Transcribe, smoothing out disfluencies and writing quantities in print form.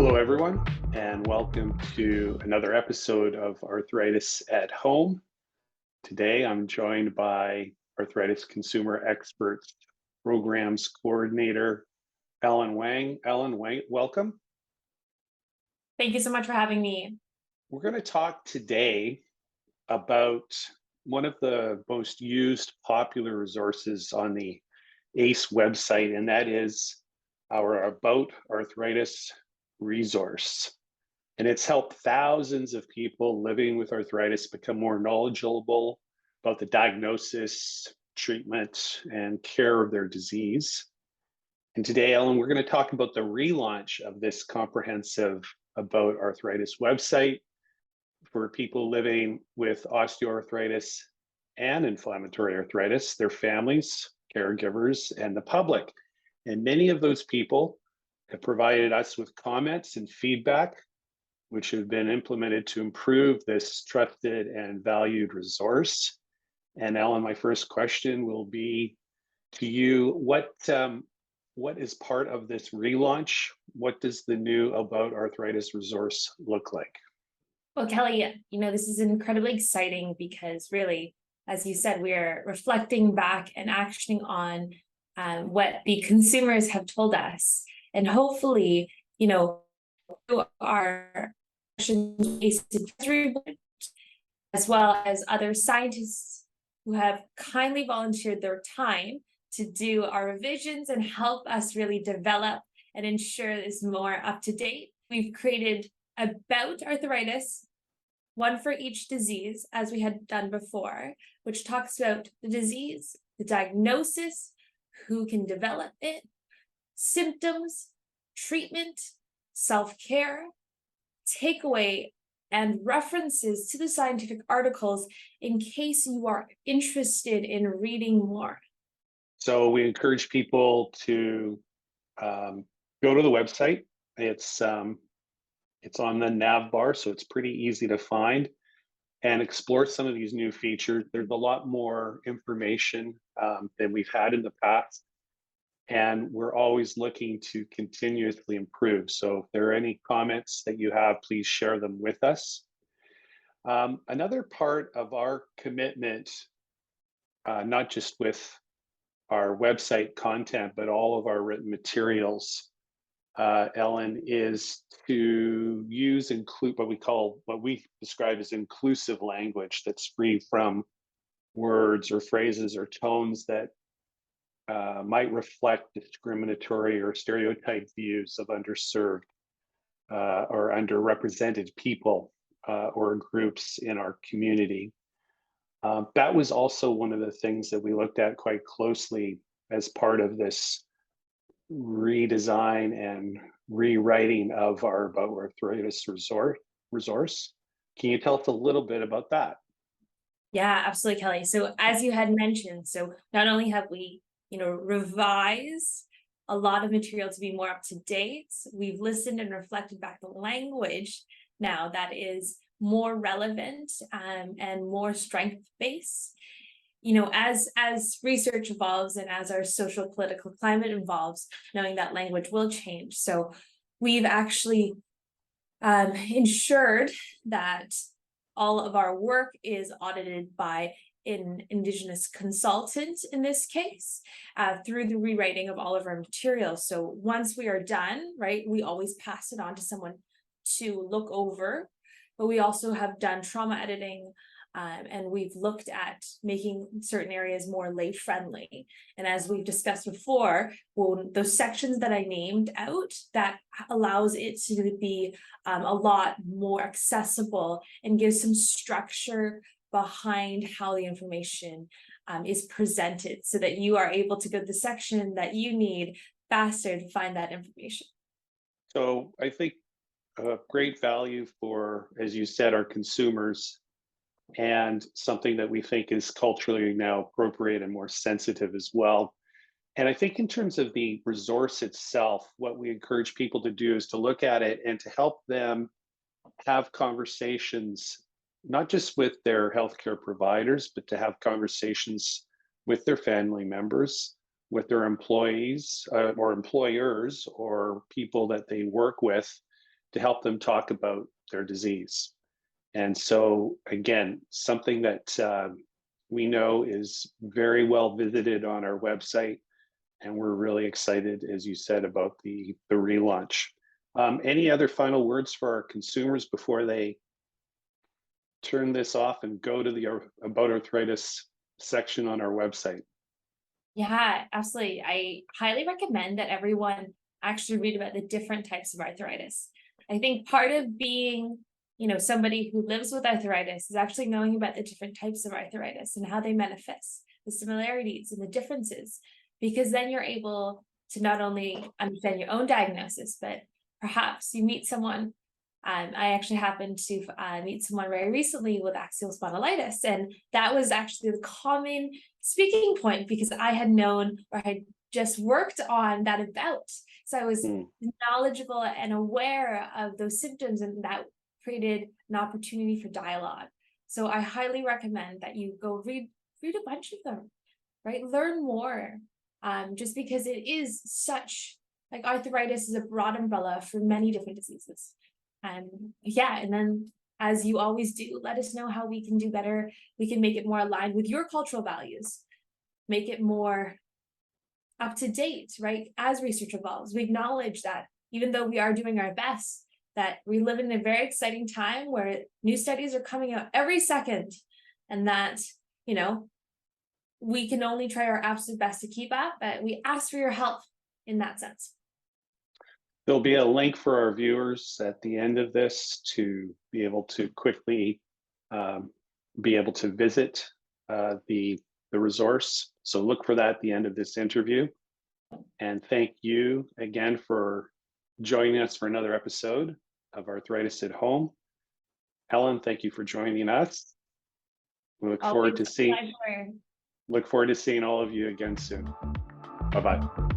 Hello, everyone, and welcome to another episode of Arthritis at Home. Today, I'm joined by arthritis consumer experts programs coordinator, Ellen Wang. Ellen Wang, welcome. Thank you so much for having me. We're going to talk today about one of the most used popular resources on the ACE website, and that is our About Arthritis resource. And it's helped thousands of people living with arthritis become more knowledgeable about the diagnosis, treatment, and care of their disease. And today, Ellen, we're going to talk about the relaunch of this comprehensive About Arthritis website for people living with osteoarthritis and inflammatory arthritis, their families, caregivers, and the public. And many of those people have provided us with comments and feedback, which have been implemented to improve this trusted and valued resource. And Ellen, my first question will be to you, what is part of this relaunch? What does the new About Arthritis resource look like? Well, Kelly, this is incredibly exciting because really, as you said, we are reflecting back and actioning on what the consumers have told us. And hopefully, our as well as other scientists who have kindly volunteered their time to do our revisions and help us really develop and ensure this more up to date. We've created About Arthritis, one for each disease, as we had done before, which talks about the disease, the diagnosis, who can develop it, symptoms, treatment, self-care, takeaway, and references to the scientific articles in case you are interested in reading more. So we encourage people to go to the website. It's on the nav bar, so it's pretty easy to find, and explore some of these new features. There's a lot more information than we've had in the past, and we're always looking to continuously improve. So if there are any comments that you have, please share them with us. Another part of our commitment, not just with our website content, but all of our written materials, Ellen, is to use what we describe as inclusive language that's free from words or phrases or tones that might reflect discriminatory or stereotyped views of underserved or underrepresented people or groups in our community. That was also one of the things that we looked at quite closely as part of this redesign and rewriting of our About Arthritis resource. Can you tell us a little bit about that? Yeah, absolutely, Kelly. So as you had mentioned, so not only have we, revised a lot of material to be more up to date, we've listened and reflected back the language now that is more relevant and more strength-based. As research evolves and as our social political climate evolves, knowing that language will change. So we've actually ensured that all of our work is audited by an Indigenous consultant in this case, through the rewriting of all of our materials. So once we are done, right, we always pass it on to someone to look over, but we also have done trauma editing, and we've looked at making certain areas more lay friendly. And as we've discussed before, well, those sections that I named out, that allows it to be a lot more accessible and gives some structure behind how the information is presented so that you are able to go to the section that you need faster to find that information. So I think a great value for, as you said, our consumers, and something that we think is culturally now appropriate and more sensitive as well. And I think in terms of the resource itself, what we encourage people to do is to look at it and to help them have conversations, not just with their healthcare providers, but to have conversations with their family members, with their employees or employers or people that they work with, to help them talk about their disease. And so, again, something that we know is very well visited on our website, and we're really excited, as you said, about the relaunch. Any other final words for our consumers before they turn this off and go to the About Arthritis section on our website? Yeah, absolutely. I highly recommend that everyone actually read about the different types of arthritis. I think part of being, somebody who lives with arthritis is actually knowing about the different types of arthritis and how they manifest, the similarities and the differences, because then you're able to not only understand your own diagnosis, but perhaps you meet someone. I actually happened to meet someone very recently with axial spondylitis, and that was actually the common speaking point because I had known or had just worked on that about. So I was knowledgeable and aware of those symptoms, and that created an opportunity for dialogue. So I highly recommend that you go read a bunch of them, right? Learn more, just because it is such, like, arthritis is a broad umbrella for many different diseases. Yeah, and then as you always do, let us know how we can do better. We can make it more aligned with your cultural values, make it more up to date, right? As research evolves, we acknowledge that even though we are doing our best, that we live in a very exciting time where new studies are coming out every second, and that, we can only try our absolute best to keep up, but we ask for your help in that sense. There'll be a link for our viewers at the end of this to be able to quickly be able to visit the resource. So look for that at the end of this interview. And thank you again for joining us for another episode of Arthritis at Home. Ellen, thank you for joining us. We look forward to seeing all of you again soon. Bye-bye.